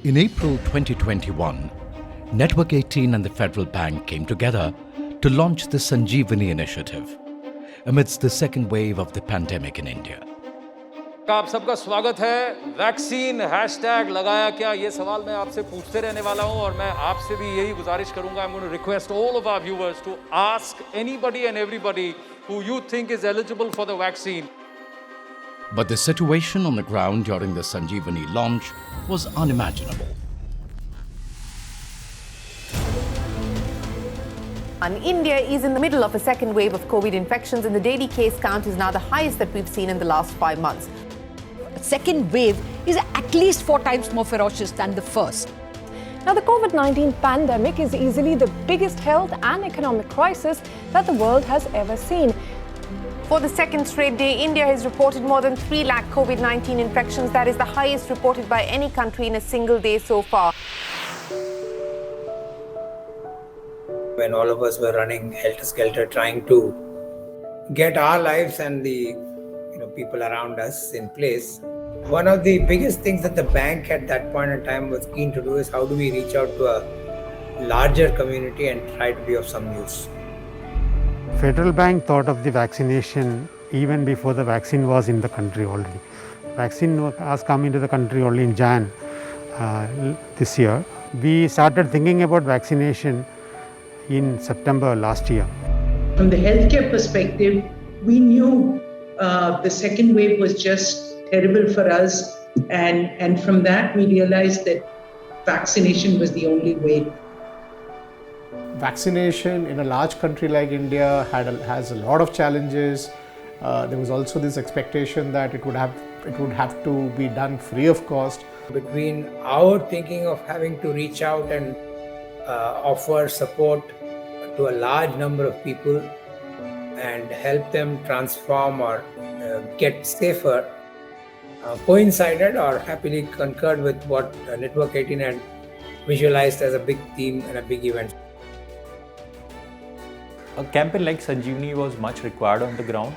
In April 2021, Network 18 and the Federal Bank came together to launch the Sanjeevani initiative amidst the second wave of the pandemic in India. आप सबका स्वागत है। Vaccine hashtag लगाया क्या, ये सवाल मैं आपसे पूछते रहने वाला हूं और मैं आपसे भी यही गुजारिश करूंगा। I'm going to request all of our viewers to ask anybody and everybody who you think is eligible for the vaccine. But the situation on the ground during the Sanjeevani launch was unimaginable. And India is in the middle of a second wave of COVID infections, and the daily case count is now the highest that we've seen in the last 5 months. The second wave is at least 4 times more ferocious than the first. Now, the COVID-19 pandemic is easily the biggest health and economic crisis that the world has ever seen. For the second straight day, India has reported more than 3 lakh COVID-19 infections. That is the highest reported by any country in a single day so far. When all of us were running helter-skelter trying to get our lives and the people around us in place, one of the biggest things that the bank at that point in time was keen to do is how do we reach out to a larger community and try to be of some use. Federal Bank thought of the vaccination even before the vaccine was in the country already. Vaccine has come into the country only in Jan this year. We started thinking about vaccination in September last year. From the healthcare perspective, we knew the second wave was just terrible for us, and from that we realized that vaccination was the only way. Vaccination in a large country like India has a lot of challenges. There was also this expectation that it would have to be done free of cost. Between our thinking of having to reach out and offer support to a large number of people and help them transform or get safer, coincided or happily concurred with what Network 18 had visualized as a big theme and a big event. A campaign like Sanjeevani was much required on the ground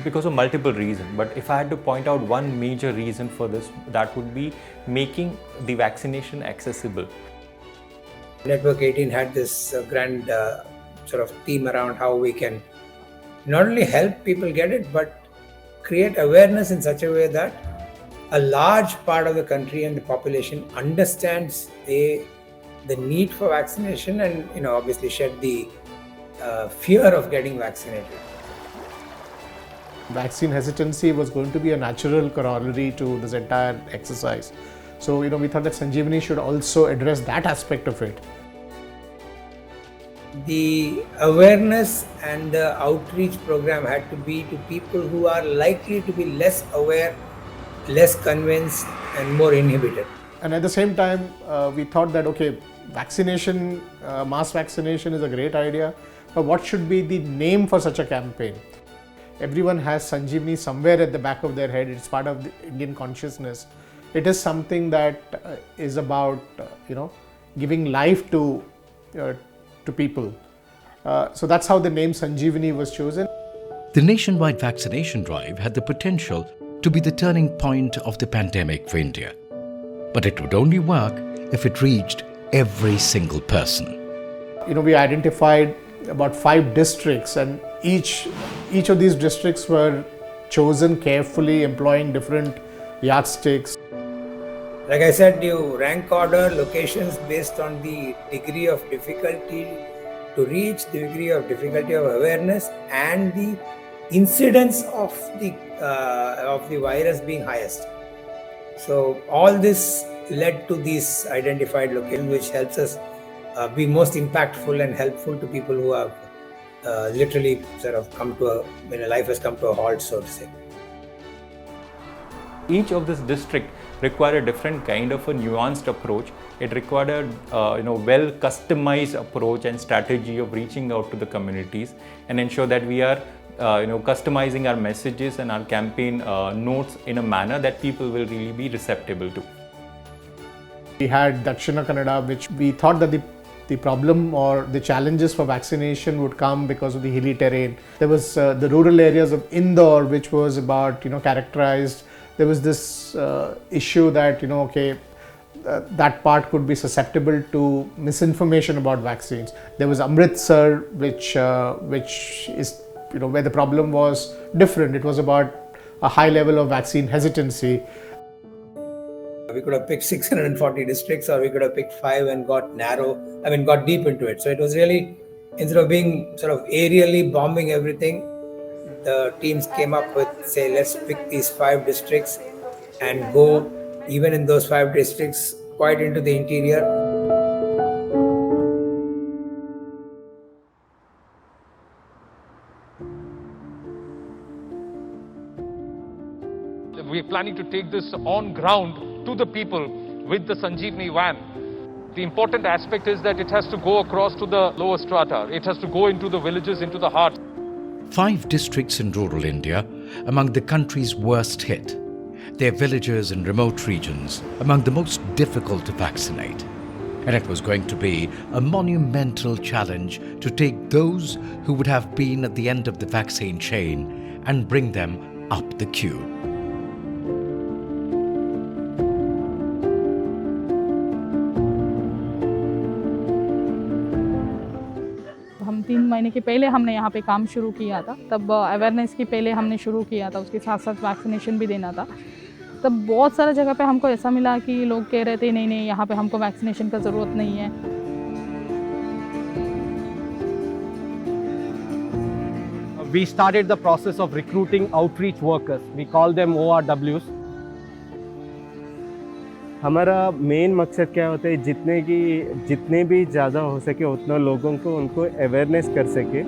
because of multiple reasons. But if I had to point out one major reason for this, that would be making the vaccination accessible. Network 18 had this grand sort of theme around how we can not only help people get it, but create awareness in such a way that a large part of the country and the population understands the need for vaccination and obviously shed the fear of getting vaccinated. Vaccine hesitancy was going to be a natural corollary to this entire exercise. So, we thought that Sanjeevani should also address that aspect of it. The awareness and the outreach program had to be to people who are likely to be less aware, less convinced, and more inhibited. And at the same time, we thought that, vaccination, mass vaccination is a great idea, but what should be the name for such a campaign? Everyone has Sanjeevani somewhere at the back of their head. It's part of the Indian consciousness. It is something that is about, giving life to people. So that's how the name Sanjeevani was chosen. The nationwide vaccination drive had the potential to be the turning point of the pandemic for India. But it would only work if it reached every single person. We identified about 5 districts, and each of these districts were chosen carefully, employing different yardsticks. Like I said, you rank order locations based on the degree of difficulty to reach, the degree of difficulty of awareness, and the incidence of the virus being highest. So all this led to these identified locations, which helps us be most impactful and helpful to people who have literally sort of when life has come to a halt, so to say. Each of this district required a different kind of a nuanced approach. It required a well customized approach and strategy of reaching out to the communities and ensure that we are customizing our messages and our campaign notes in a manner that people will really be receptive to. We had Dakshina Kannada, which we thought that the problem or the challenges for vaccination would come because of the hilly terrain. There was the rural areas of Indore, which was about characterized. There was this issue that that part could be susceptible to misinformation about vaccines. There was Amritsar, which is where the problem was different. It was about a high level of vaccine hesitancy. We could have picked 640 districts, or we could have picked 5 and got deep into it. So it was really, instead of being sort of aerially bombing everything, the teams came up with, say, let's pick these 5 districts and go even in those 5 districts quite into the interior. We're planning to take this on ground to the people with the Sanjeevani van. The important aspect is that it has to go across to the lower strata. It has to go into the villages, into the heart. 5 districts in rural India among the country's worst hit. Their villages and remote regions among the most difficult to vaccinate. And it was going to be a monumental challenge to take those who would have been at the end of the vaccine chain and bring them up the queue. हम 3 महीने के पहले हमने यहाँ पे काम शुरू किया था, तब अवेयरनेस की पहले हमने शुरू किया था, उसके साथ साथ वैक्सीनेशन भी देना था। तब बहुत सारा जगह पे हमको ऐसा मिला कि लोग कह रहे थे नहीं यहाँ पे हमको वैक्सीनेशन का ज़रूरत नहीं है। We started the process of recruiting outreach workers. We call them ORWs. हमारा मेन मकसद क्या होता है, जितने भी ज़्यादा हो सके उतना लोगों को उनको अवेयरनेस कर सके।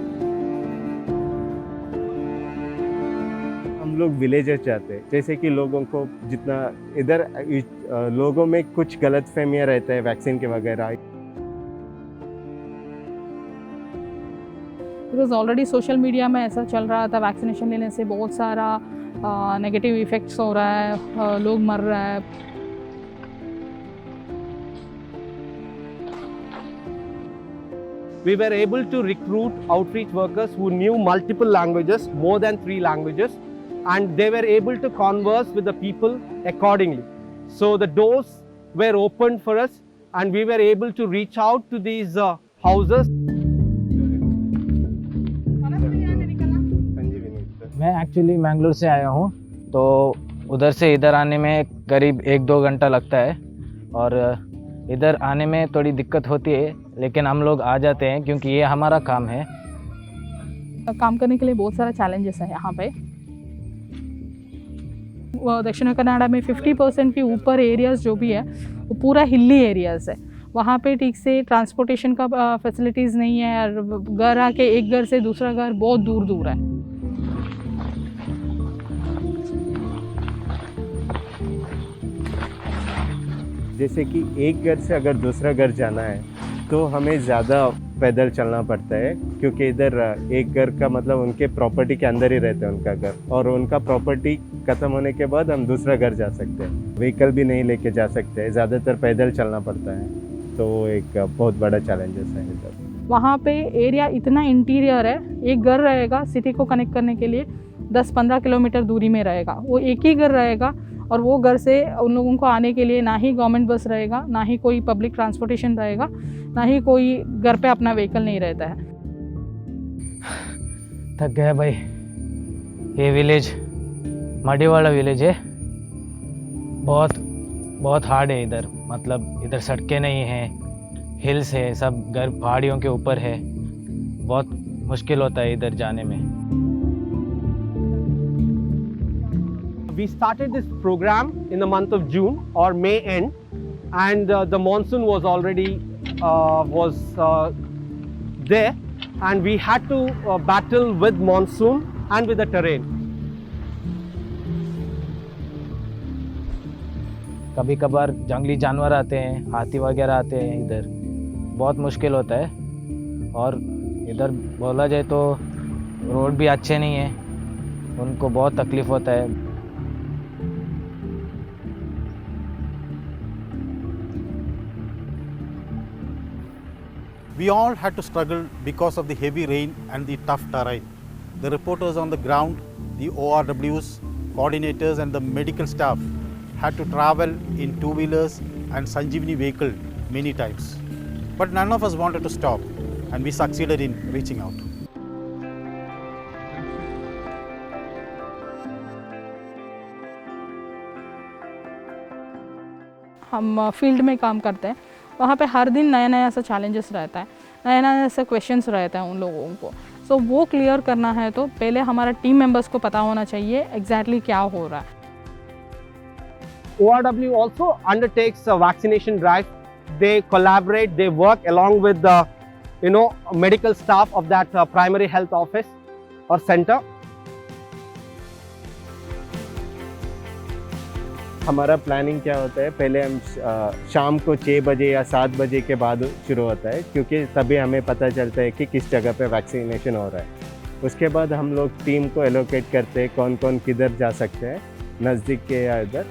हम लोग विलेजर चाहते हैं, जैसे कि लोगों को जितना इधर लोगों में कुछ गलतफहमियां रहता है वैक्सीन के वगैरह। बिकॉज ऑलरेडी सोशल मीडिया में ऐसा चल रहा था, वैक्सीनेशन लेने से बहुत सारा नेगेटिव इफ़ेक्ट्स हो रहा है, लोग मर रहा है। We were able to recruit outreach workers who knew multiple languages, more than 3 languages, and they were able to converse with the people accordingly. So the doors were opened for us and we were able to reach out to these houses. मैं actually Mangalore से आया हूँ, तो उधर से इधर आने में करीब 1-2 घंटा लगता है और इधर आने में थोड़ी दिक्कत होती है, लेकिन हम लोग आ जाते हैं क्योंकि ये हमारा काम है। काम करने के लिए बहुत सारा चैलेंजेस है यहाँ पे। दक्षिण कनाडा में 50% के ऊपर एरियाज़ जो भी है वो पूरा हिली एरियाज़ है। वहाँ पे ठीक से ट्रांसपोर्टेशन का फैसिलिटीज़ नहीं है और घर आके एक घर से दूसरा घर बहुत दूर दूर है। जैसे कि एक घर से अगर दूसरा घर जाना है तो हमें ज़्यादा पैदल चलना पड़ता है, क्योंकि इधर एक घर का मतलब उनके प्रॉपर्टी के अंदर ही रहता है उनका घर, और उनका प्रॉपर्टी ख़त्म होने के बाद हम दूसरा घर जा सकते हैं। व्हीकल भी नहीं लेके जा सकते हैं, ज़्यादातर पैदल चलना पड़ता है, तो एक बहुत बड़ा चैलेंजेस है इधर। वहाँ पे एरिया इतना इंटीरियर है, एक घर रहेगा सिटी को कनेक्ट करने के लिए 10-15 किलोमीटर दूरी में रहेगा, वो एक ही घर रहेगा और वो घर से उन लोगों को आने के लिए ना ही गवर्नमेंट बस रहेगा, ना ही कोई पब्लिक ट्रांसपोर्टेशन रहेगा, ना ही कोई घर पे अपना व्हीकल नहीं रहता है। थक गया भाई। ये विलेज मडी वाला विलेज है, बहुत हार्ड है इधर, मतलब इधर सड़कें नहीं हैं, हिल्स है, सब घर पहाड़ियों के ऊपर है, बहुत मुश्किल होता है इधर जाने में। We started this program in the month of June or May end, and the monsoon was already there, and we had to battle with monsoon and with the terrain. कभी कभार जंगली जानवर आते हैं, हाथी वगैरह आते हैं, इधर बहुत मुश्किल होता है। और इधर बोला जाए तो रोड भी अच्छे नहीं है, उनको बहुत तकलीफ होता है। We all had to struggle because of the heavy rain and the tough terrain. The reporters on the ground, the ORWs, coordinators and the medical staff had to travel in 2-wheelers and Sanjeevani vehicle many times. But none of us wanted to stop, and we succeeded in reaching out. हम field में काम करते हैं, वहाँ पे हर दिन नया नया ऐसा चैलेंजेस रहता है, नया नया ऐसा क्वेश्चंस रहता है उन लोगों को. सो वो क्लियर करना है तो पहले हमारा टीम मेंबर्स को पता होना चाहिए एग्जैक्टली क्या हो रहा है. ORW also undertakes a vaccination drive. They collaborate, they work along with the medical staff of that primary health office or center. हमारा प्लानिंग क्या होता है, पहले हम शाम को 6 बजे या 7 बजे के बाद शुरू होता है, क्योंकि तभी हमें पता चलता है कि किस जगह पे वैक्सीनेशन हो रहा है. उसके बाद हम लोग टीम को एलोकेट करते हैं कौन कौन किधर जा सकते हैं, नज़दीक के या इधर.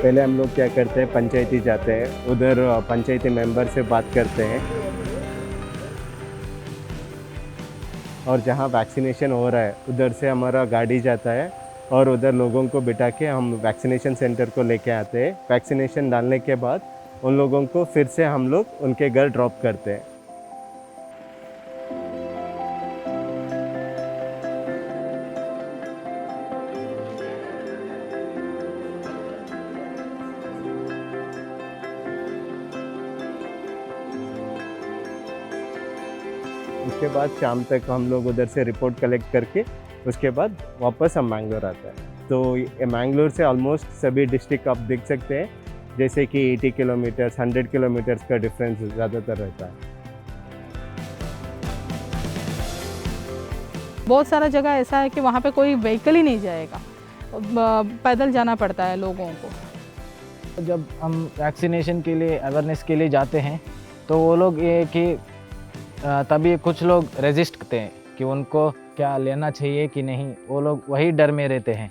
पहले हम लोग क्या करते हैं, पंचायती जाते हैं, उधर पंचायती मेंबर से बात करते हैं और जहाँ वैक्सीनेशन हो रहा है उधर से हमारा गाड़ी जाता है और उधर लोगों को बिठा के हम वैक्सीनेशन सेंटर को लेके आते हैं. वैक्सीनेशन डालने के बाद उन लोगों को फिर से हम लोग उनके घर ड्रॉप करते हैं. उसके बाद शाम तक हम लोग उधर से रिपोर्ट कलेक्ट करके उसके बाद वापस हम मैंगलोर आता है. तो मैंगलोर से ऑलमोस्ट सभी डिस्ट्रिक्ट आप देख सकते हैं, जैसे कि 80 किलोमीटर्स 100 किलोमीटर्स का डिफरेंस ज़्यादातर रहता है. बहुत सारा जगह ऐसा है कि वहाँ पे कोई व्हीकल ही नहीं जाएगा, पैदल जाना पड़ता है लोगों को. जब हम वैक्सीनेशन के लिए अवेयरनेस के लिए जाते हैं तो वो लोग ये कि तभी कुछ लोग रेजिस्ट करते हैं कि उनको क्या लेना चाहिए कि नहीं, वो लोग वही डर में रहते हैं.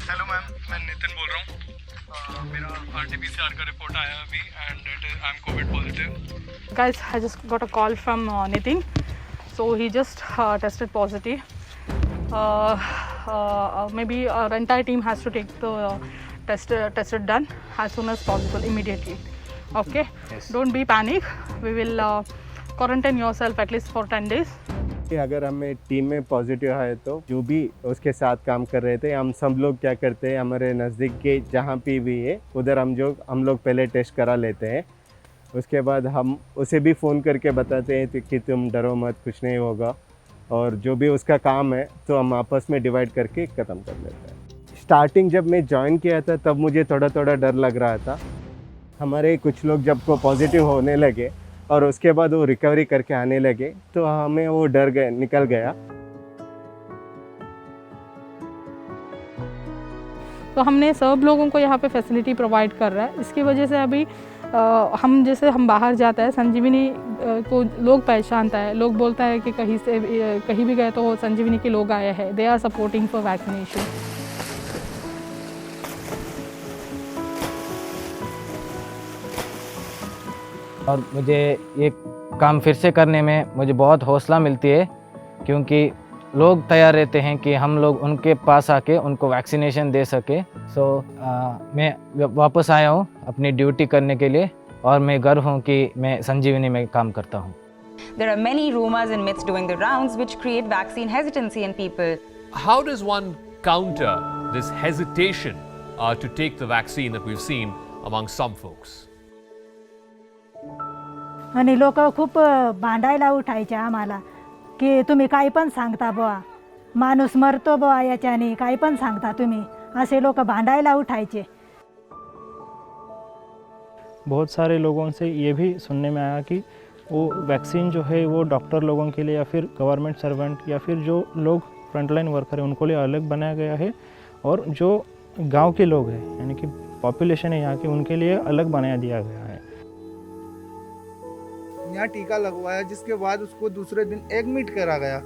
हेलो मैम, मैं नितिन बोल रहा हूँ. मेरा RT-PCR का रिपोर्ट आया अभी and I am Covid positive. Guys, I just got a call from Nitin. So he just tested positive. Maybe our entire team has to take the test done as soon as possible, immediately. Okay? Yes. Don't be panic. We will quarantine yourself at least for 10 days. अगर हमें team में positive है तो जो भी उसके साथ काम कर रहे थे, हम सब लोग क्या करते हैं, हमारे नज़दीक के जहाँ भी है उधर हम लोग पहले टेस्ट करा लेते हैं. उसके बाद हम उसे भी फ़ोन करके बताते हैं कि तुम डरो मत, कुछ नहीं होगा, और जो भी उसका काम है तो हम आपस में डिवाइड करके ख़त्म कर लेते हैं. स्टार्टिंग जब मैं ज्वाइन किया था तब मुझे थोड़ा डर लग रहा था. हमारे कुछ लोग जब को पॉजिटिव होने लगे और उसके बाद वो रिकवरी करके आने लगे तो हमें वो डर निकल गया. तो हमने सब लोगों को यहाँ पे फैसिलिटी प्रोवाइड कर रहा है. इसकी वजह से अभी हम बाहर जाता है, संजीवनी को लोग पहचानता है, लोग बोलता है कि कहीं भी गए तो संजीवनी के लोग आए हैं. They are supporting for vaccination. और मुझे ये काम फिर से करने में मुझे बहुत हौसला मिलती है, क्योंकि लोग तैयार रहते हैं कि हम लोग उनके पास आके उनको वैक्सीनेशन दे सके. सो मैं वापस आया हूँ अपनी ड्यूटी करने के लिए और मैं गर्व हूँ कि मैं संजीवनी में काम करता हूँ. There are many rumors and myths doing the rounds which create vaccine hesitancy in people. How does one counter this hesitation to take the vaccine that we've seen among some folks? आणि लोक खूप भांडायला उठायचे आम्हाला की तुम्ही काही पण सांगता बुवा, माणूस मरतो बुवा याच्याने, काही पण सांगता तुम्ही, असे लोक भांडायला उठायचे. बहुत सारे लोगों से ये भी सुनने में आया कि वो वैक्सीन जो है वो डॉक्टर लोगों के लिए या फिर गवर्नमेंट सर्वेंट या फिर जो लोग फ्रंटलाइन वर्कर हैं उनको लिए अलग बनाया गया है, और जो गांव के लोग हैं यानी कि पॉपुलेशन है यहाँ की उनके लिए अलग बनाया दिया गया है. यहाँ टीका लगवाया, जिसके बाद उसको दूसरे दिन एडमिट करा गया,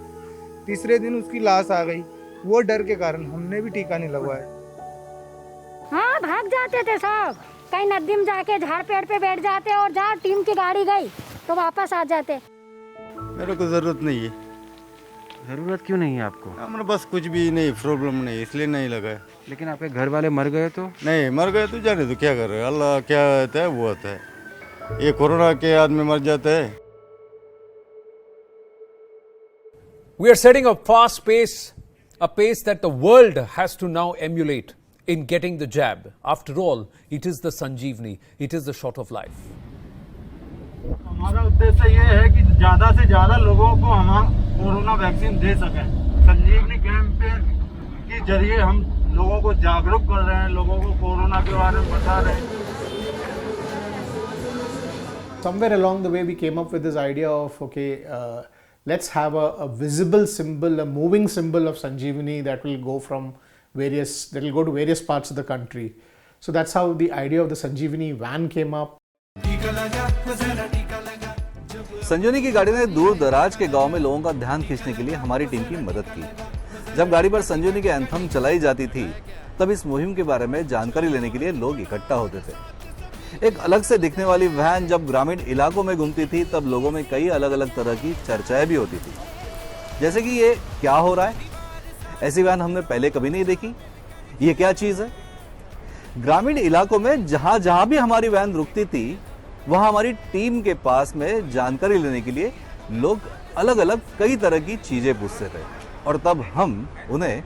तीसरे दिन उसकी लाश आ गई. वो डर के कारण हमने भी टीका नहीं लगवाया. हाँ, भाग जाते थे सब, कहीं नदी में जाके झाड़ पेड़ पे बैठ जाते और जहाँ टीम की गाड़ी गई तो वापस आ जाते. मेरे को ज़रूरत नहीं है, ज़रूरत क्यों नहीं है आपको? हमने बस कुछ भी नहीं, प्रॉब्लम नहीं, इसलिए नहीं लगा। लेकिन आपके घर वाले मर गए तो? नहीं, मर गए तो जाने तो क्या कर रहे हैं, अल्लाह क्या होता है वो होता है। ये कोरोना के आदमी मर जाता है। We are setting a fast pace, a pace that the world has to now emulate in getting the jab. After all, it is the Sanjeevani, it is the shot of life. हमारा उद्देश्य ये है कि ज़्यादा से ज़्यादा लोगों को हम कोरोना वैक्सीन दे सकें। संजीवनी कैंपेन के जरिए हम लोगों को जागरूक कर रहे हैं, लोगों को कोरोना के बारे में बता रहे हैं। Somewhere along the way we came up with this idea of let's have a visible symbol, a moving symbol of Sanjeevani that will go to various parts of the country. So that's how the idea of the Sanjeevani van came up. संजीवनी की गाड़ी ने दूर दराज के गांव में लोगों का ध्यान खींचने के लिए हमारी टीम की मदद की। जब गाड़ी पर संजीवनी के एंथम चलाई जाती थी, तब इस मुहिम के बारे में जानकारी लेने के लिए लोग इकट्ठा होते थे। एक अलग से दिखने वाली वैन जब ग्रामीण इलाकों में घूमती थी, तब लोगों में कई अलग अलग तरह की चर्चाएं भी होती थी, जैसे कि ये क्या हो रहा है, ऐसी वैन हमने पहले कभी नहीं देखी, ये क्या चीज है। ग्रामीण इलाकों में जहां जहां भी हमारी वैन रुकती थी, वहां हमारी टीम के पास में जानकारी लेने के लिए लोग अलग अलग कई तरह की चीजें पूछते थे, और तब हम उन्हें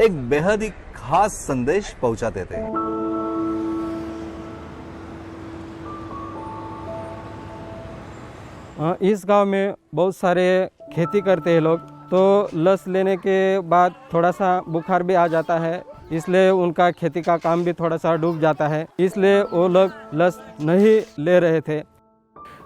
एक बेहद ही खास संदेश पहुंचाते थे। इस गांव में बहुत सारे खेती करते हैं लोग, तो लस लेने के बाद थोड़ा सा बुखार भी आ जाता है, इसलिए उनका खेती का काम भी थोड़ा सा डूब जाता है, इसलिए वो लोग लस नहीं ले रहे थे।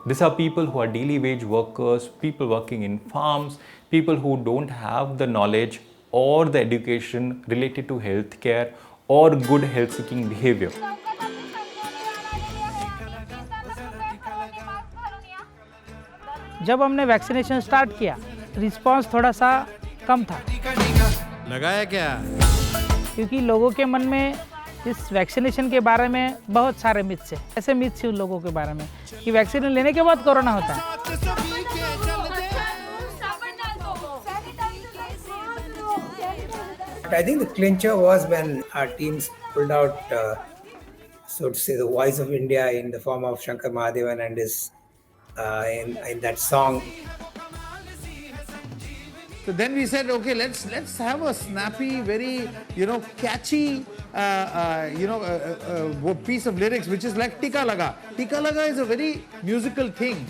These are people who are daily wage workers, people working in farms, people who don't have the knowledge or the education related to healthcare or good health seeking behavior. जब हमने वैक्सीनेशन स्टार्ट किया, response थोड़ा सा कम था। लगाया क्या? क्योंकि लोगों के मन में इस वैक्सीनेशन के बारे में बहुत सारे मिथ्स हैं। ऐसे मिथ्स हैं उन लोगों के बारे में कि वैक्सीन लेने के बाद कोरोना होता है। I think the clincher was when our teams pulled out, so to say, the voice of India in the form of Shankar Mahadevan and his in that song. So then we said, okay, let's have a snappy, very catchy, piece of lyrics which is like Tika Laga. Tika Laga is a very musical thing.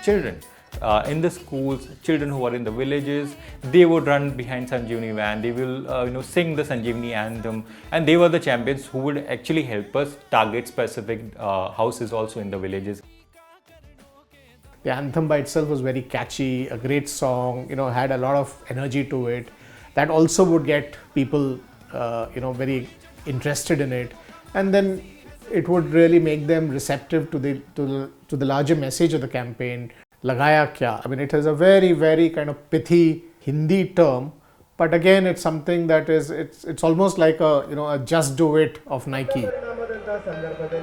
Children in the schools, children who are in the villages, they would run behind Sanjeevani van. They will sing the Sanjeevani anthem, and they were the champions who would actually help us target specific houses also in the villages. The anthem by itself was very catchy, a great song, had a lot of energy to it. That also would get people, very interested in it, and then it would really make them receptive to the larger message of the campaign. Lagaya kya? I mean, it is a very, very kind of pithy Hindi term, but again, it's something that is it's almost like a just do it of Nike.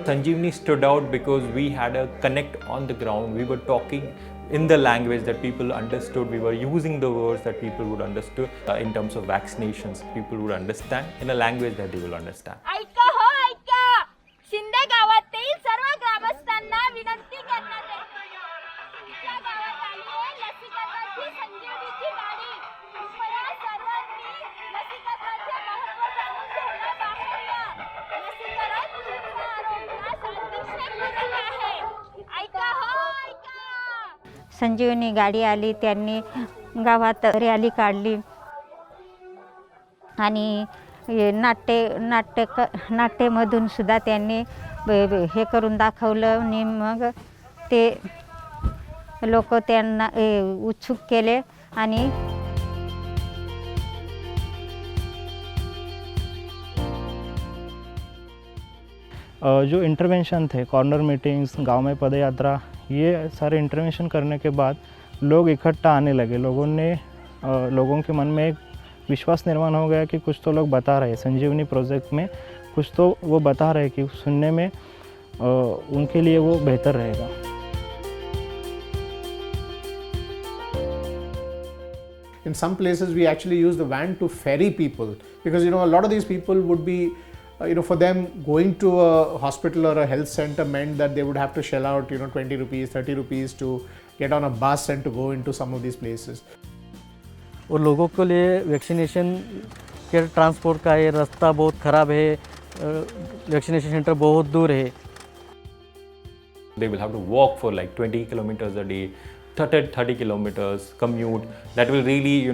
Sanjeevani stood out because we had a connect on the ground. We were talking in the language that people understood. We were using the words that people would understand. In terms of vaccinations, people would understand in a language that they will understand. ऐका हो ऐका, शिंदे गावातील सर्व ग्रामस्थांना विनंती करण्यात येते. तुमच्या गावात आली आहे लसीकरणाची संजीवनीची गाडी. कृपया सर्वांनी लसीकरणाचे महत्त्व जाणून घ्यायला बाहेर या. लसीकरण तुमच्या आरोग्यास अतिशय पूरक आहे. ऐका हो ऐका. संजीवनी गाडी आली, त्यांनी गावात रॅली काढली आणि नाट्यमधून सुद्धा त्यांनी हे करून दाखवलं आणि मग ते लोक त्यांना उत्सुक केले आणि जो इंटरवेंशन थे, कॉर्नर मीटिंग्स, गांव में पदयात्रा, ये सारे इंटरवेंशन करने के बाद लोग इकट्ठा आने लगे। लोगों के मन में एक विश्वास निर्माण हो गया कि कुछ तो लोग बता रहे हैं, संजीवनी प्रोजेक्ट में कुछ तो वो बता रहे कि सुनने में उनके लिए वो बेहतर रहेगा। In some places, we actually use the van to ferry people because a lot of these people would be, for them going to a hospital or a health center meant that they would have to shell out 20 rupees, 30 rupees to get on a bus and to go into some of these places. और लोगों के लिए vaccination के transport का ये रास्ता बहुत ख़राब है, वैक्सीनेशन सेंटर बहुत दूर है. They will have to walk for like 20 kilometers a day, 30 kilometers commute. That will really,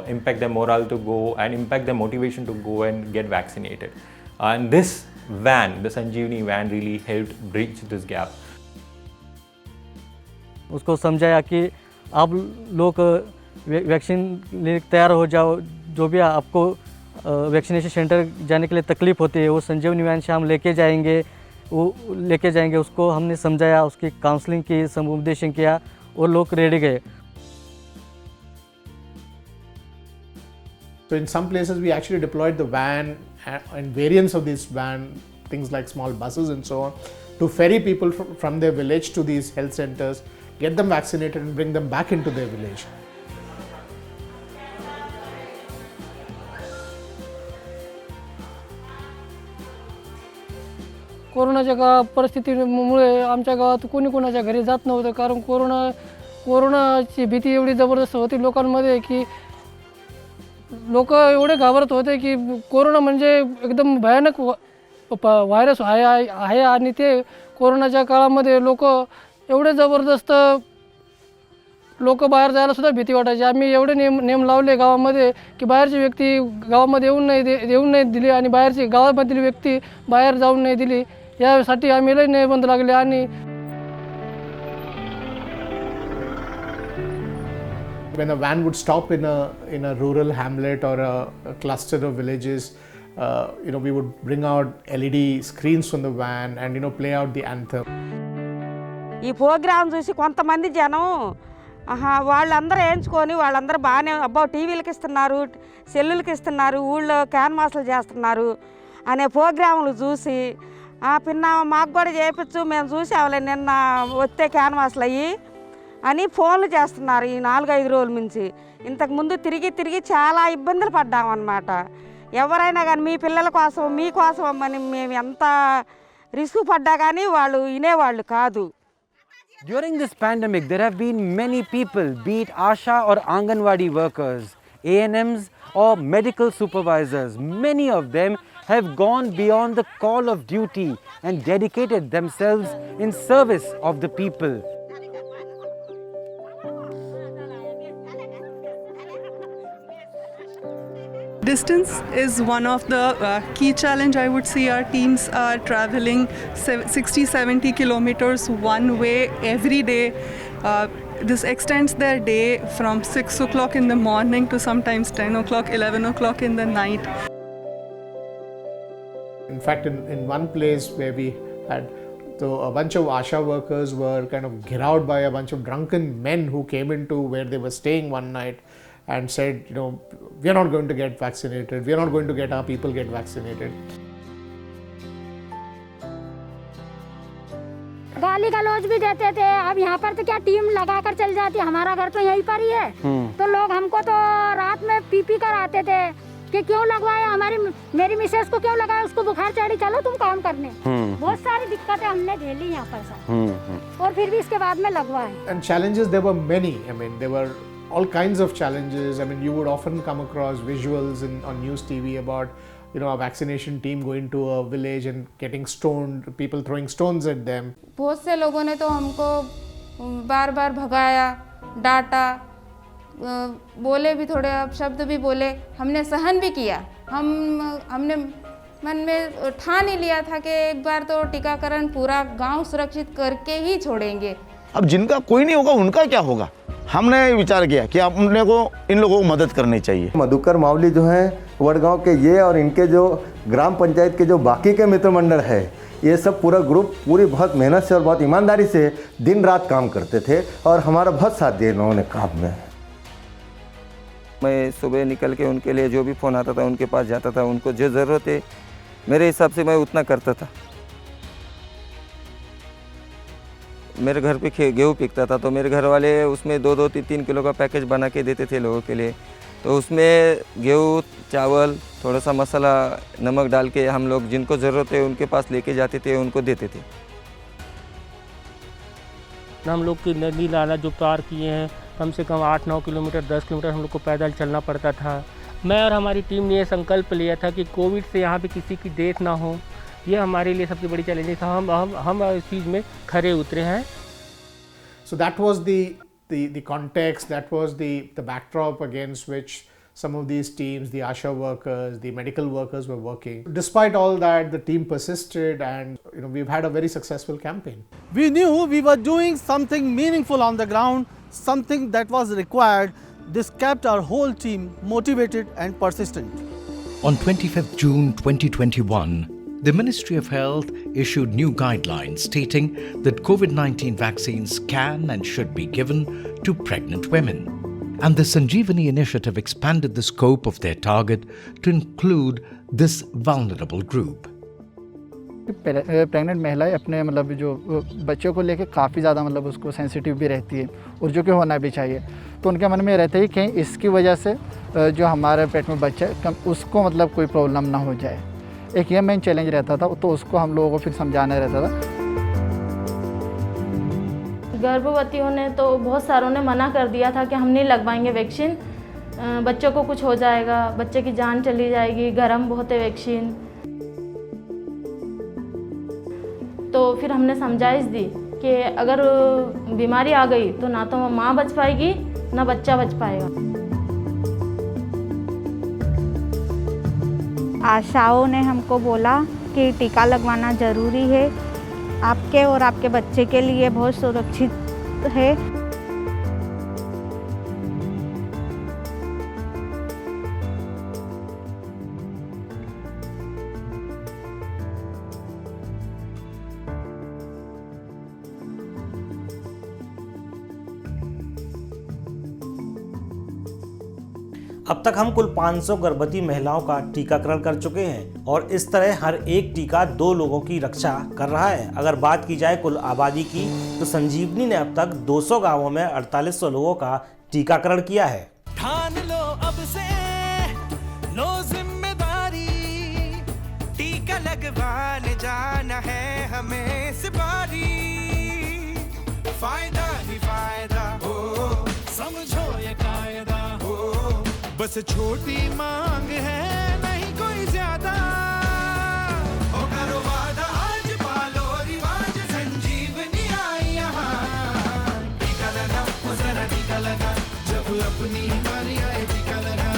impact their morale to go and impact their motivation to go and get vaccinated. And this van, the Sanjeevani van, really helped bridge this gap. उसको समझाया कि आप लोग vaccine लेने तैयार हो जाओ, जो भी आपको वैक्सीनेशन सेंटर जाने के लिए तकलीफ़ होती है वो संजीवनी वैन से हम लेके जाएंगे, उसको हमने समझाया, उसकी काउंसलिंग की, समुपदेशन किया और लोग रेडी गए. So in some places we actually deployed the van and variants of this van, things like small buses and so on, to ferry people from their village to these health centers, get them vaccinated and bring them back into their village. कोरोनाच्या परिस्थितीमुळे आमच्या गावात कोणी कोणाच्या घरी जात नव्हतं, कारण कोरोनाची भीती एवढी जबरदस्त होती लोकांमध्ये की लोक एवढे घाबरत होते की कोरोना म्हणजे एकदम भयानक व्हायरस आहे आणि ते कोरोनाच्या काळामध्ये लोक एवढे जबरदस्त लोक बाहेर जायला सुद्धा भीती वाटायची. आम्ही एवढे नेम लावले गावामध्ये की बाहेरची व्यक्ती गावामध्ये येऊन नाही दिली आणि बाहेरची गावामधील व्यक्ती बाहेर जाऊन नाही दिली. यासाठी आम्ही लई निर्बंध लागले आणि when a van would stop in a rural hamlet or a cluster of villages, we would bring out LED screens from the van and play out the anthem. ఈ ప్రోగ్రామ్ చూసి కొంతమంది జనం వాళ్ళందరూ వేయించుకొని వాళ్ళందరూ బాగానే అబ్బా టీవీలకి ఇస్తున్నారు, సెల్లులకి ఇస్తున్నారు, ఊళ్ళో క్యాన్వాసులు చేస్తున్నారు అనే ప్రోగ్రాములు చూసి పిన్న మాకు కూడా చేయించు, మేము చూసాంలే నిన్న వస్తే క్యాన్వాసులు అయ్యి అని ఫోన్లు చేస్తున్నారు. ఈ 4-5 రోజుల నుంచి ఇంతకుముందు తిరిగి చాలా ఇబ్బందులు పడ్డామన్నమాట. ఎవరైనా కానీ మీ పిల్లల కోసం మీకోసం అని మేము ఎంత రిస్క్ పడ్డా కానీ వాళ్ళు వినేవాళ్ళు కాదు. During this pandemic, there have been many people, be it ASHA or Anganwadi workers, ANMs or medical supervisors. Many of them have gone beyond the call of duty and dedicated themselves in service of the people. Distance is one of the key challenge. I would say our teams are traveling 60-70 kilometers one way every day. This extends their day from 6 o'clock in the morning to sometimes 10 o'clock, 11 o'clock in the night. In fact, in one place where we had a bunch of ASHA workers were kind of gheraud by a bunch of drunken men who came into where they were staying one night and said, we are not going to get vaccinated, we are not going to get our people get vaccinated. गाली गलौज भी देते थे. अब यहाँ पर तो क्या टीम लगा कर चल जाती, हमारा घर तो यहीं पर ही है. तो लोग हमको तो रात में पी कर आते थे कि क्यों लगवाया, मेरी मिसेस को क्यों लगाया, उसको बुखार चढ़ी, चलो तुम काम करने. बहुत सारी दिक्कतें हमने झेली यहाँ पर सर, और फिर भी इसके बाद में लगवाए. And challenges, there were many. There were all kinds of challenges. You would often come across visuals on news TV about a vaccination team going to a village and getting stoned, people throwing stones at them. बहुत से लोगों ने तो हमको बार बार भगाया, डांटा, बोले भी, थोड़े अपशब्द भी बोले. हमने सहन भी किया. हमने मन में ठान ही लिया था कि एक बार तो टीकाकरण पूरा गांव सुरक्षित करके ही छोड़ेंगे. अब जिनका कोई नहीं होगा उनका क्या होगा, हमने विचार किया कि अपने को इन लोगों को मदद करनी चाहिए. मधुकर मावली जो हैं वडगांव के, ये और इनके जो ग्राम पंचायत के जो बाकी के मित्र मंडल है, ये सब पूरा ग्रुप पूरी बहुत मेहनत से और बहुत ईमानदारी से दिन रात काम करते थे और हमारा बहुत साथ दिया इन्होंने काम में. मैं सुबह निकल के उनके लिए जो भी फ़ोन आता था उनके पास जाता था, उनको जो ज़रूरत है मेरे हिसाब से मैं उतना करता था. मेरे घर पे गेहूँ पिकता था, तो मेरे घर वाले उसमें 2-2, 3-3 किलो का पैकेज बना के देते थे लोगों के लिए। तो उसमें गेहूँ, चावल, थोड़ा सा मसाला, नमक डाल के हम लोग जिनको ज़रूरत है उनके पास लेके जाते थे, उनको देते थे। हम लोग की नदी नाला जो पार किए हैं, कम से कम 8-9 किलोमीटर, 10 किलोमीटर हम लोग को पैदल चलना पड़ता था। मैं और हमारी टीम ने ये संकल्प लिया था कि कोविड से यहाँ पे किसी की डेथ ना हो, ये हमारे लिए सबसे बड़ी चैलेंज था। हम इस चीज़ में खरे उतरे हैं। So that was the context, that was the backdrop against which some of these teams, the ASHA workers, the medical workers were working. Despite all that, the team persisted, and we've had a very successful campaign. We knew we were doing something meaningful on the ground, something that was required. This kept our whole team motivated and persistent. On 25th June 2021, the Ministry of Health issued new guidelines stating that COVID-19 vaccines can and should be given to pregnant women. And the Sanjeevani initiative expanded the scope of their target to include this vulnerable group. Pregnant महिलाएं अपने मतलब जो बच्चों को लेके काफ़ी ज़्यादा मतलब उसको सेंसिटिव भी रहती है, और जो कि होना भी चाहिए। तो उनके मन में रहता है कि इसकी वजह से जो हमारे पेट में बच्चा है उसको मतलब कोई प्रॉब्लम ना हो जाए। एक ये मेन चैलेंज रहता था, तो उसको हम लोगों को फिर समझाना रहता था। गर्भवतियों ने तो बहुत सारों ने मना कर दिया था कि हम नहीं लगवाएंगे वैक्सीन, बच्चों को कुछ हो जाएगा, बच्चे की जान चली जाएगी, गर्म बहुत है वैक्सीन। तो फिर हमने समझाइश दी कि अगर बीमारी आ गई तो ना तो माँ बच पाएगी ना बच्चा बच पाएगा। आशाओं ने हमको बोला कि टीका लगवाना ज़रूरी है, आपके और आपके बच्चे के लिए बहुत सुरक्षित है। अब तक हम कुल 500 गर्भवती महिलाओं का टीकाकरण कर चुके हैं और इस तरह हर एक टीका 2 लोगों की रक्षा कर रहा है। अगर बात की जाए कुल आबादी की तो संजीवनी ने अब तक 200 गांवों में 4800 लोगों का टीकाकरण किया है। ठान लो अब से, लो जिम्मेदारी, टीका लगवाने जाना है हमें इस बारी। फायदा ही फायदा हो, समझो ये कायदा हो, बस छोटी मांग है नहीं कोई ज्यादा। हो करो वादा आज पालो रिवाज, संजीवनी आई यहाँ। टीका लगा वो जरा टीका लगा, जब अपनी बारी आए टीका लगा।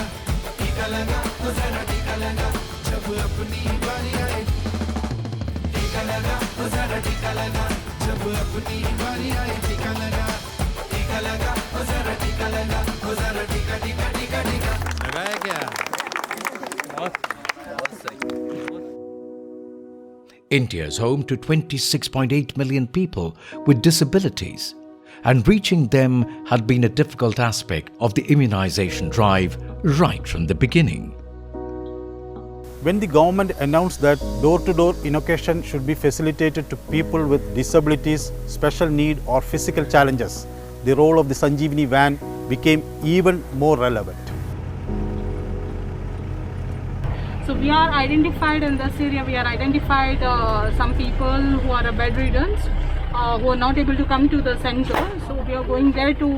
टीका लगा वो जरा टीका लगा, जब अपनी बारी आए। टीका लगा वो जरा टीका लगा, जब अपनी बारी आए टीका लगा। टीका लगा वो जरा टीका लगा, वो जरा टीका टीका टीका टीका लगाया क्या? India is home to 26.8 million people with disabilities, and reaching them had been a difficult aspect of the immunization drive right from the beginning. When the government announced that door-to-door inoculation should be facilitated to people with disabilities, special need or physical challenges, the role of the Sanjeevani van became even more relevant. So we are identified in this area, we are identified some people who are bedridden, who are not able to come to the center. So we are going there to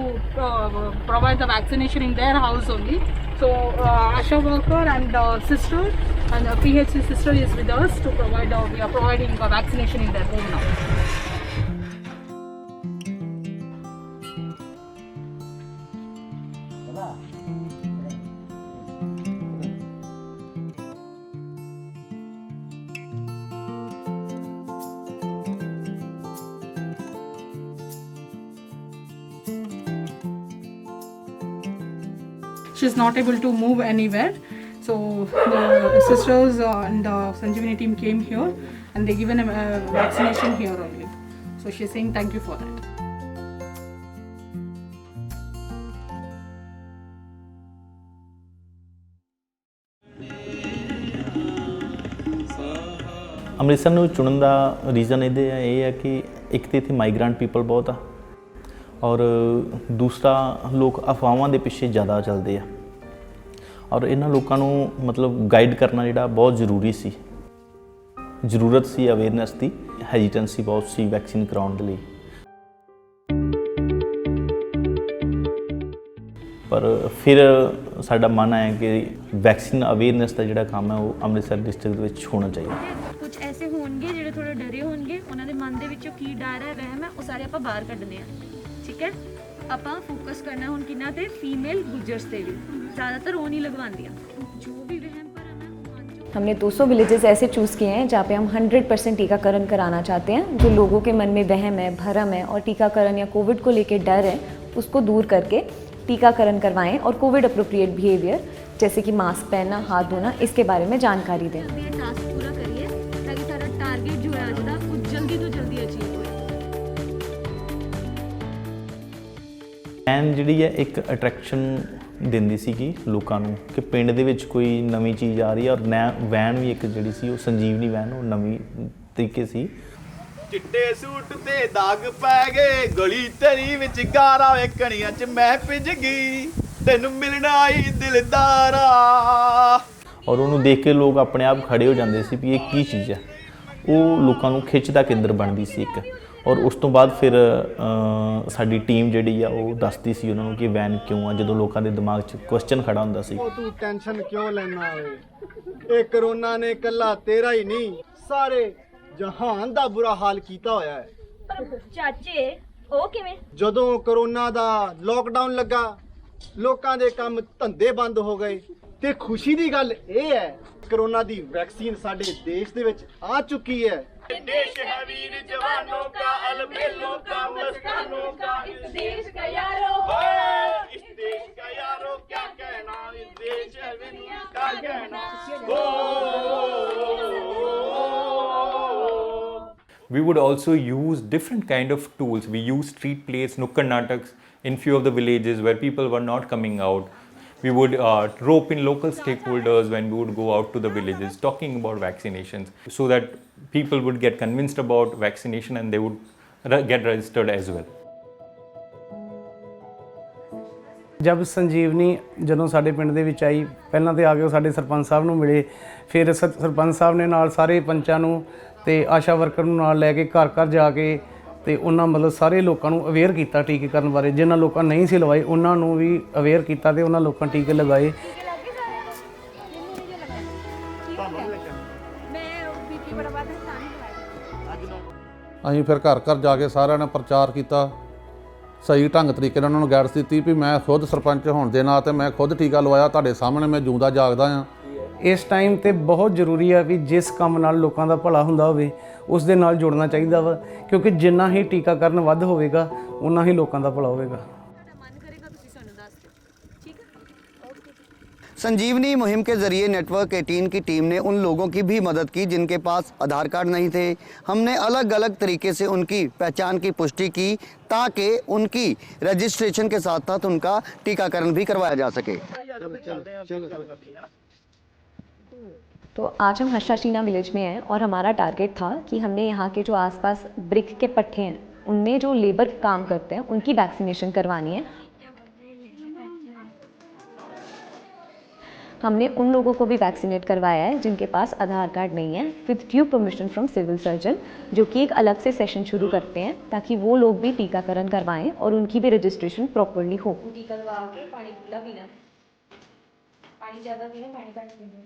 provide the vaccination in their house only. So ASHA worker and sister and PHC sister is with us to provide, we are providing vaccination in their home now. She's not able to move anywhere. So the sisters and the Sanjeevani team came here and they given a vaccination here only. So she's saying thank you for that. Amritsar ਨੂੰ ਚੁਣਨ ਦਾ reason ਇਹਦੇ ਇਹ ਹੈ ਕਿ ਇੱਕ ਤਾਂ ਇੱਥੇ migrant people ਬਹੁਤ ਆ ਔਰ ਦੂਸਰਾ ਲੋਕ ਅਫਵਾਹਾਂ ਦੇ ਪਿੱਛੇ ਜ਼ਿਆਦਾ ਚੱਲਦੇ ਆ ਔਰ ਇਹਨਾਂ ਲੋਕਾਂ ਨੂੰ ਮਤਲਬ ਗਾਈਡ ਕਰਨਾ ਜਿਹੜਾ ਬਹੁਤ ਜ਼ਰੂਰੀ ਸੀ, ਜ਼ਰੂਰਤ ਸੀ ਅਵੇਅਰਨੈਸ ਦੀ, ਹੈਜੀਟੈਂਸੀ ਬਹੁਤ ਸੀ ਵੈਕਸੀਨ ਕਰਾਉਣ ਦੇ ਲਈ। ਪਰ ਫਿਰ ਸਾਡਾ ਮਨ ਹੈ ਕਿ ਵੈਕਸੀਨ ਅਵੇਅਰਨੈਸ ਦਾ ਜਿਹੜਾ ਕੰਮ ਹੈ ਉਹ ਅੰਮ੍ਰਿਤਸਰ ਡਿਸਟ੍ਰਿਕਟ ਦੇ ਵਿੱਚ ਹੋਣਾ ਚਾਹੀਦਾ। ਕੁਝ ਐਸੇ ਹੋਣਗੇ ਜਿਹੜੇ ਥੋੜੇ ਡਰੇ ਹੋਣਗੇ, ਉਹਨਾਂ ਦੇ ਮਨ ਦੇ ਵਿੱਚੋਂ ਕੀ ਡਰ ਹੈ, ਵਹਿਮ ਹੈ, ਉਹ ਸਾਰੇ ਆਪਾਂ ਬਾਹਰ ਕੱਢਣੇ ਆ। ਠੀਕ ਹੈ, ਆਪਾਂ ਫੋਕਸ करना ਹੁਣ ਕਿਨਾਂ ਤੇ, फीमेल गुजर्स ਤੇ ਵੀ ज़्यादातर वो नहीं लगवांदियां, जो भी वहम पर है। हमने 200 विलेजेस ऐसे चूज़ किए हैं जहाँ पे हम 100% टीकाकरण कराना चाहते हैं। जो लोगों के मन में वहम है, भरम है और टीकाकरण या कोविड को लेकर डर है, उसको दूर करके टीकाकरण करवाएं और कोविड अप्रोप्रिएट बिहेवियर जैसे कि मास्क पहनना, हाथ धोना, इसके बारे में जानकारी दें। ये टास्क पूरा करिए ताकि सारा टारगेट जो है आज का वो जल्दी तो जल्दी अचीव हो। ਵੈਨ ਜਿਹੜੀ ਹੈ ਇੱਕ ਅਟਰੈਕਸ਼ਨ ਦਿੰਦੀ ਸੀਗੀ ਲੋਕਾਂ ਨੂੰ ਕਿ ਪਿੰਡ ਦੇ ਵਿੱਚ ਕੋਈ ਨਵੀਂ ਚੀਜ਼ ਆ ਰਹੀ ਹੈ ਔਰ ਵੈਨ ਵੀ ਇੱਕ ਜਿਹੜੀ ਸੀ ਉਹ ਸੰਜੀਵਨੀ ਵੈਨ ਉਹ ਨਵੀਂ ਤਰੀਕੇ ਸੀ। ਚਿੱਟੇ ਸੂਟ ਤੇ ਦਾਗ ਪੈ ਗਏ, ਗਲੀ ਤੇਰੀ ਵਿੱਚ ਗਾਰਾ ਵੇਖਣੀਆਂ ਚ ਮੈਂ ਭਿੱਜ ਗਈ, ਤੈਨੂੰ ਮਿਲਣਾ ਆਈ ਦਿਲਦਾਰਾ। ਔਰ ਉਹਨੂੰ ਦੇਖ ਕੇ ਲੋਕ ਆਪਣੇ ਆਪ ਖੜੇ ਹੋ ਜਾਂਦੇ ਸੀ ਵੀ ਇਹ ਕੀ ਚੀਜ਼ ਹੈ, ਉਹ ਲੋਕਾਂ ਨੂੰ ਖਿੱਚ ਦਾ ਕੇਂਦਰ ਬਣਦੀ ਸੀ ਇੱਕ। ਔਰ ਉਸ ਤੋਂ ਬਾਅਦ ਫਿਰ ਸਾਡੀ ਟੀਮ ਜਿਹੜੀ ਆ ਉਹ ਦੱਸਦੀ ਸੀ ਉਹਨਾਂ ਨੂੰ ਕਿ ਵੈਨ ਕਿਉਂ ਆ, ਜਦੋਂ ਲੋਕਾਂ ਦੇ ਦਿਮਾਗ 'ਚ ਕੁਐਸਚਨ ਖੜਾ ਹੁੰਦਾ ਸੀ। ਉਹ ਤੂੰ ਟੈਨਸ਼ਨ ਕਿਉਂ ਲੈਣਾ ਓਏ, ਇਹ ਕਰੋਨਾ ਨੇ ਇਕੱਲਾ ਤੇਰਾ ਹੀ ਨਹੀਂ ਸਾਰੇ ਜਹਾਨ ਦਾ ਬੁਰਾ ਹਾਲ ਕੀਤਾ ਹੋਇਆ ਹੈ। ਚਾਚੇ ਉਹ ਕਿਵੇਂ? ਜਦੋਂ ਕਰੋਨਾ ਦਾ ਲੋਕਡਾਊਨ ਲੱਗਾ, ਲੋਕਾਂ ਦੇ ਕੰਮ ਧੰਦੇ ਬੰਦ ਹੋ ਗਏ ਤੇ ਖੁਸ਼ੀ ਦੀ ਗੱਲ ਇਹ ਹੈ ਕਰੋਨਾ ਦੀ ਵੈਕਸੀਨ ਸਾਡੇ ਦੇਸ਼ ਦੇ ਵਿੱਚ ਆ ਚੁੱਕੀ ਹੈ। देश है वीर जवानों का, अलबेलों का, मस्तानों का, इस देश का यारो, इस देश का यारो क्या कहना, इस देश है वीर का कहना। We would also use different kind of tools. We use street plays, nukkad nataks in few of the villages where people were not coming out. We would rope in local stakeholders when we would go out to the villages talking about vaccinations so that people would get convinced about vaccination and they would get registered as well. जब संजीवनी ਜਦੋਂ ਸਾਡੇ ਪਿੰਡ ਦੇ ਵਿੱਚ ਆਈ, ਪਹਿਲਾਂ ਤੇ ਆ ਕੇ ਸਾਡੇ ਸਰਪੰਚ ਸਾਹਿਬ ਨੂੰ ਮਿਲੇ, ਫਿਰ ਸਰਪੰਚ ਸਾਹਿਬ ਨੇ ਨਾਲ ਸਾਰੇ ਪੰਚਾਂ ਨੂੰ ਤੇ ਆਸ਼ਾ ਵਰਕਰ ਨੂੰ ਨਾਲ ਲੈ ਕੇ ਘਰ ਘਰ ਜਾ ਕੇ ਤੇ ਉਹਨਾਂ ਮਤਲਬ ਸਾਰੇ ਲੋਕਾਂ ਨੂੰ ਅਵੇਅਰ ਕੀਤਾ ਟੀਕਾਕਰਨ ਬਾਰੇ। ਜਿਨ੍ਹਾਂ ਲੋਕਾਂ ਨਹੀਂ ਸੀ ਲਵਾਏ ਉਹਨਾਂ ਨੂੰ ਵੀ ਅਵੇਅਰ ਕੀਤਾ ਤੇ ਉਹਨਾਂ ਲੋਕਾਂ ਟੀਕੇ ਲਗਾਏ। ਅਸੀਂ ਫਿਰ ਘਰ ਘਰ ਜਾ ਕੇ ਸਾਰਿਆਂ ਨੇ ਪ੍ਰਚਾਰ ਕੀਤਾ, ਸਹੀ ਢੰਗ ਤਰੀਕੇ ਨਾਲ ਉਹਨਾਂ ਨੂੰ ਗਾਈਡਸ ਦਿੱਤੀ ਵੀ ਮੈਂ ਖੁਦ ਸਰਪੰਚ ਹੋਣ ਦੇ ਨਾਤੇ ਮੈਂ ਖੁਦ ਟੀਕਾ ਲਵਾਇਆ, ਤੁਹਾਡੇ ਸਾਹਮਣੇ ਮੈਂ ਜਿਉਂਦਾ ਜਾਗਦਾ ਹਾਂ। ਇਸ ਟਾਈਮ ਤੇ ਬਹੁਤ ਜ਼ਰੂਰੀ ਆ ਵੀ ਜਿਸ ਕੰਮ ਨਾਲ ਲੋਕਾਂ ਦਾ ਭਲਾ ਹੁੰਦਾ ਹੋਵੇ ਉਸ ਦੇ ਨਾਲ ਜੁੜਨਾ ਚਾਹੀਦਾ ਵਾ, ਕਿਉਂਕਿ ਜਿੰਨਾ ਹੀ ਟੀਕਾਕਰਨ ਵੱਧ ਹੋਵੇਗਾ ਉਨਾ ਹੀ ਲੋਕਾਂ ਦਾ ਭਲਾ ਹੋਵੇਗਾ। संजीवनी मुहिम के ज़रिए नेटवर्क 18 की टीम ने उन लोगों की भी मदद की जिनके पास आधार कार्ड नहीं थे। हमने अलग अलग तरीके से उनकी पहचान की पुष्टि की ताकि उनकी रजिस्ट्रेशन के साथ साथ उनका टीकाकरण भी करवाया जा सके। तो आज हम हर्षाशीना विलेज में हैं और हमारा टारगेट था कि हमने यहाँ के जो आसपास ब्रिक के पट्टे हैं उनमें जो लेबर काम करते हैं उनकी वैक्सीनेशन करवानी है। हमने उन लोगों को भी वैक्सीनेट करवाया है जिनके पास आधार कार्ड नहीं है with due permission from civil surgeon, जो कि एक अलग से सेशन शुरू करते हैं ताकि वो लोग भी टीकाकरण करवाएं और उनकी भी रजिस्ट्रेशन प्रॉपर्ली हो। टीका लगवा के पानी खुला पीना, पानी ज़्यादा पीना, पानी कम पीना।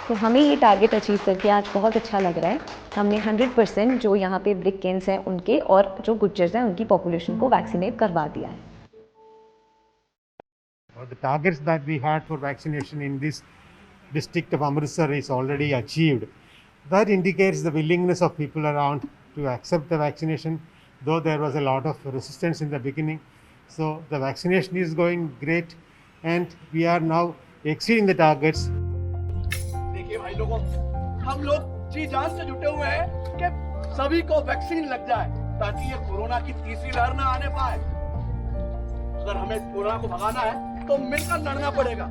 तो हमें ये टारगेट अचीव करके आज बहुत अच्छा लग रहा है। हमने 100% जो यहाँ पे ब्रिक केन्स हैं उनके और जो गुज्जर्स हैं उनकी पॉपुलेशन को वैक्सीनेट करवा दिया है। The targets that we had for vaccination in this district of Amritsar is already achieved. That indicates the willingness of people around to accept the vaccination, though there was a lot of resistance in the beginning. So the vaccination is going great and we are now exceeding the targets. देखिए भाई लोगों, हम लोग जी जान से जुटे हुए हैं कि सभी को वैक्सीन लग जाए ताकि ये कोरोना की तीसरी लहर ना आने पाए। अगर हमें कोरोना को भगाना है तो मिलकर लड़ना पड़ेगा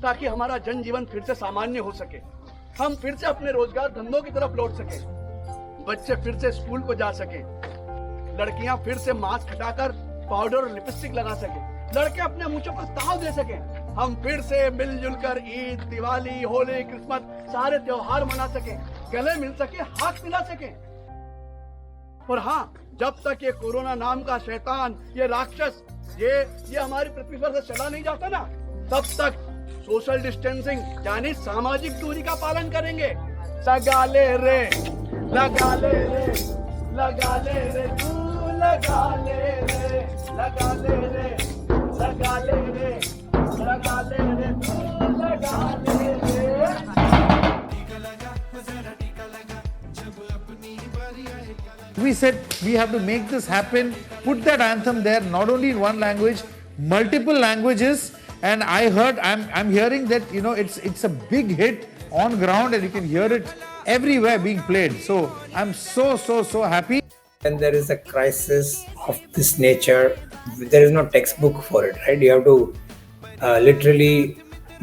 ताकि हमारा जनजीवन फिर से सामान्य हो सके, हम फिर से अपने रोजगार धंधों की तरफ लौट सके, बच्चे फिर से स्कूल को जा सके, लड़कियां फिर से मास्क हटाकर पाउडर और लिपस्टिक लगा सके, लड़के अपने मूंछों पर ताव दे सके, हम फिर से मिलजुल कर ईद, दिवाली, होली, क्रिसमस सारे त्योहार मना सके, गले मिल सके, हाथ मिला सके। और हाँ, जब तक ये कोरोना नाम का शैतान, ये राक्षस, ये हमारी पृथ्वी पर से चला नहीं जाता ना, तब तक सोशल डिस्टेंसिंग यानी सामाजिक दूरी का पालन करेंगे। लगा ले रे, लगा ले रे, लगा ले रे, तू लगा ले रे, लगा ले रे, लगा ले रे, लगा ले रे, तू लगा ले रे। We said we have to make this happen, put that anthem there, not only in one language, multiple languages. And I'm hearing that it's a big hit on ground, and you can hear it everywhere being played. So I'm so happy. When there is a crisis of this nature, there is no textbook for it, right? You have to literally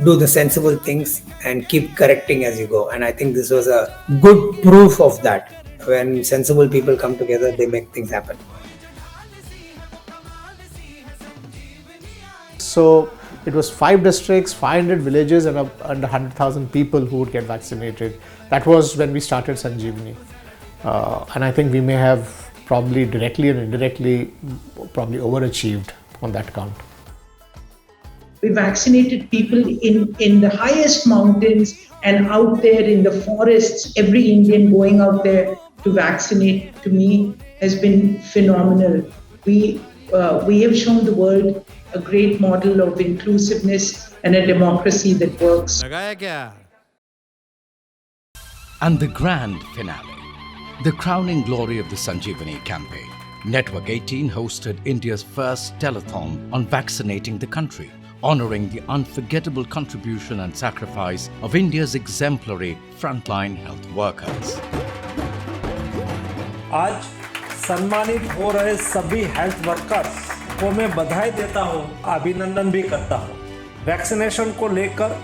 do the sensible things and keep correcting as you go. And I think this was a good proof of that. When sensible people come together, they make things happen. So it was 5 districts, 500 villages and 100,000 people who would get vaccinated. That was when we started Sanjeevani. And I think we may have probably directly and indirectly probably overachieved on that count. We vaccinated people in the highest mountains and out there in the forests. Every Indian going out there to vaccinate, to me, has been phenomenal. We have shown the world a great model of inclusiveness and a democracy that works. And the grand finale, the crowning glory of the Sanjeevani campaign. Network 18 hosted India's first telethon on vaccinating the country, honoring the unforgettable contribution and sacrifice of India's exemplary frontline health workers. आज सम्मानित हो रहे सभी health workers को मैं बधाई देता हूं, अभिनंदन भी करता हूं। वैक्सीनेशन को लेकर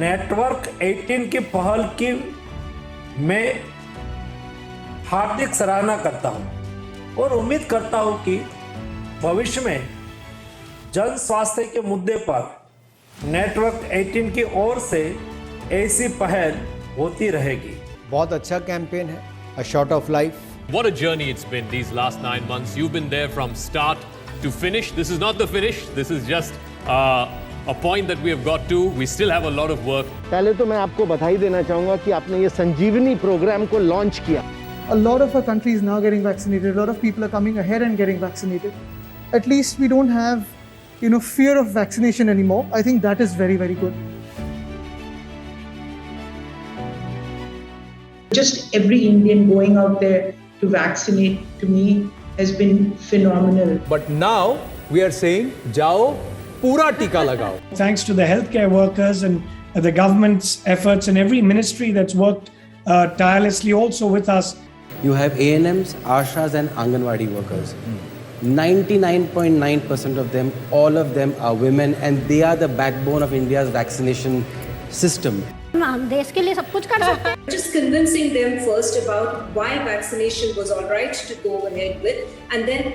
नेटवर्क 18 की पहल की मैं हार्दिक सराहना करता हूं और उम्मीद करता हूं कि भविष्य में जन स्वास्थ्य के मुद्दे पर नेटवर्क 18 की ओर से ऐसी पहल होती रहेगी। बहुत अच्छा कैंपेन है, A Shot of Life. What a journey it's been these last 9 months. You've been there from start to finish. This is not the finish. This is just a point that we have got to. We still have a lot of work. पहले तो मैं आपको बधाई देना चाहूँगा कि आपने ये संजीवनी प्रोग्राम को लॉन्च किया। A lot of our countries now getting vaccinated. A lot of people are coming ahead and getting vaccinated. At least we don't have, fear of vaccination anymore. I think that is very, very good. Just every Indian going out there to vaccinate, to me, has been phenomenal. But now we are saying, jao, pura tika lagao. Thanks to the healthcare workers and the government's efforts and every ministry that's worked tirelessly also with us. You have ANMs, ASHAs and Anganwadi workers. 99.9% of them, all of them are women, and they are the backbone of India's vaccination system. हम देश के लिए सब कुछ कर सकते हैं. Just convincing them first about why vaccination was all right to go ahead with, and then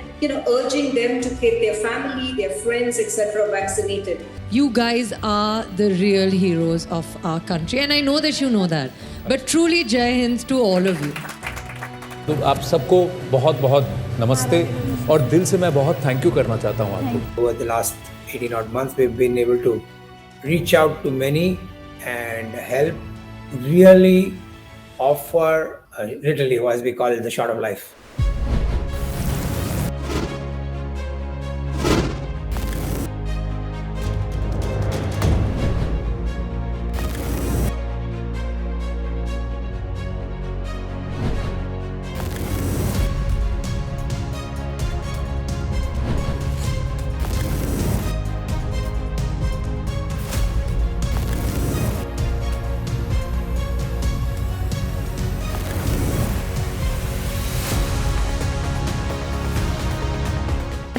urging them to get their family, their friends, etc. vaccinated. You guys are the real heroes of our country, and I know that you know that. But truly, Jai Hind to all of you. तो आप सबको बहुत बहुत नमस्ते और दिल से मैं बहुत थैंक यू करना चाहता हूँ आपको। Over the last 18 odd months, we've been able to reach out to many and help really offer, literally, as we call it, the shot of life.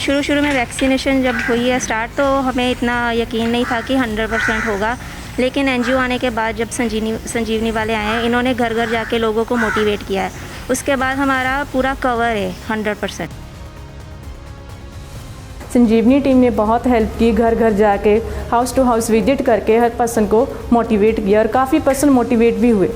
शुरू में वैक्सीनेशन जब हुई है स्टार्ट तो हमें इतना यकीन नहीं था कि 100% होगा, लेकिन एनजीओ आने के बाद जब संजीवनी वाले आए हैं, इन्होंने घर घर जाके लोगों को मोटिवेट किया है, उसके बाद हमारा पूरा कवर है 100%। संजीवनी टीम ने बहुत हेल्प की, घर घर जाके हाउस टू हाउस विजिट करके हर पर्सन को मोटिवेट किया और काफ़ी पर्सन मोटिवेट भी हुए।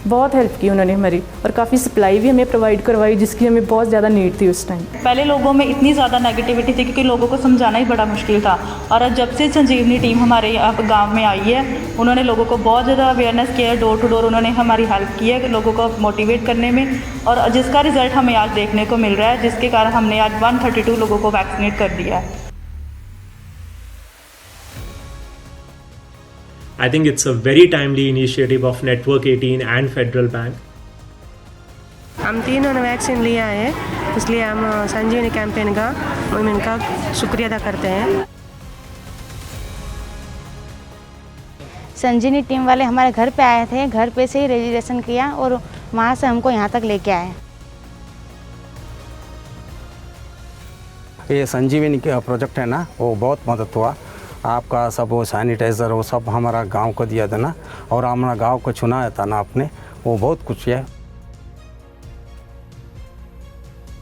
बहुत हेल्प की उन्होंने हमारी और काफ़ी सप्लाई भी हमें प्रोवाइड करवाई जिसकी हमें बहुत ज़्यादा नीड थी उस टाइम। पहले लोगों में इतनी ज़्यादा नेगेटिविटी थी क्योंकि लोगों को समझाना ही बड़ा मुश्किल था, और जब से संजीवनी टीम हमारे यहाँ गांव में आई है उन्होंने लोगों को बहुत ज़्यादा अवेयरनेस किया है, डोर टू डोर उन्होंने हमारी हेल्प की है लोगों को मोटिवेट करने में, और जिसका रिजल्ट हमें आज देखने को मिल रहा है, जिसके कारण हमने आज 132 लोगों को वैक्सीनेट कर दिया है। I think it's a very timely initiative of Network 18 and Federal Bank. हम तीनों ने वैक्सीन लिया है, इसलिए हम संजीवनी कैंपेन का वुमेन का शुक्रिया अदा करते हैं। संजीवनी टीम वाले हमारे घर पे आए थे, घर पे से ही रजिस्ट्रेशन किया और वहाँ से हमको यहाँ तक लेके आए। ये संजीवनी का प्रोजेक्ट है ना, वो बहुत मदद हुआ। आपका सब वो सैनिटाइज़र वो सब हमारा गांव को दिया था ना, और हमारा गांव को चुनाया था ना आपने, वो बहुत कुछ है।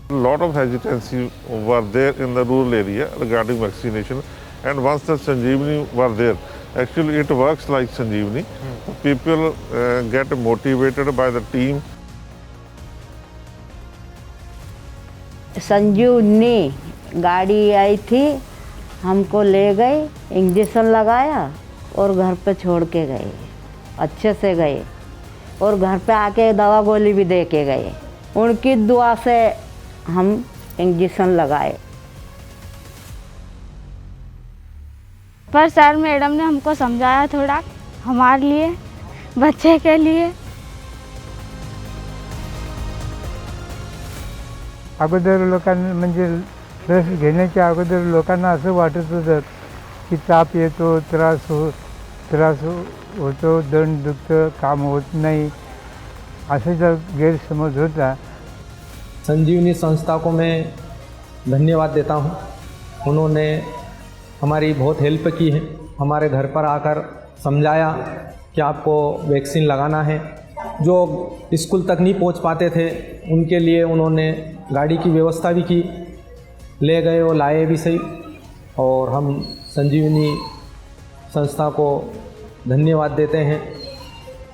lot of hesitancy were there in the rural area regarding vaccination, and once the Sanjeevani were there, actually it works like Sanjeevani. People get motivated by the team. संजीवनी गाड़ी आई थी, हमको ले गए, इंजेक्शन लगाया और घर पे छोड़ के गए, अच्छे से गए, और घर पे आके दवा गोली भी दे के गए। उनकी दुआ से हम इंजेक्शन लगाए। पर सर मैडम ने हमको समझाया थोड़ा हमारे लिए, बच्चे के लिए। अगोदर लोकांना म्हणजे लस घेण्याच्या अगोदर लोकांना असं वाटत होतं की ताप येतो, त्रास होतो, दंड दुखतं, काम होत नाही, असा गैरसमज होता। संजीवनी संस्था को मैं धन्यवाद देता हूँ, उन्होंने हमारी बहुत हेल्प की है, हमारे घर पर आकर समझाया कि आपको वैक्सीन लगाना है। जो स्कूल तक नहीं पहुँच पाते थे उनके लिए उन्होंने गाड़ी की व्यवस्था भी की, ले गए और लाए भी सही, और हम संजीवनी संस्था को धन्यवाद देते हैं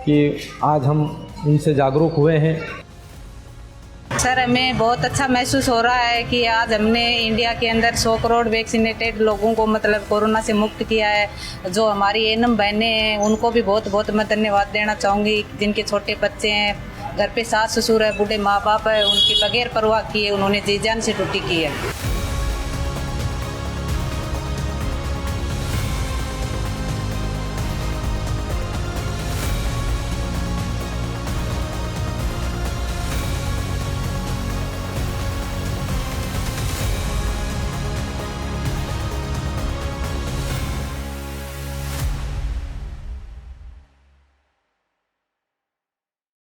कि आज हम उनसे जागरूक हुए हैं। सर हमें बहुत अच्छा महसूस हो रहा है कि आज हमने इंडिया के अंदर 100 करोड़ वैक्सीनेटेड लोगों को मतलब कोरोना से मुक्त किया है। जो हमारी एनम बहनें हैं उनको भी बहुत बहुत मैं धन्यवाद देना चाहूँगी, जिनके छोटे बच्चे हैं, घर पे सास ससुर है, बूढ़े माँ बाप है, उनकी बगैर परवाह किए उन्होंने जी जान से ड्यूटी की है।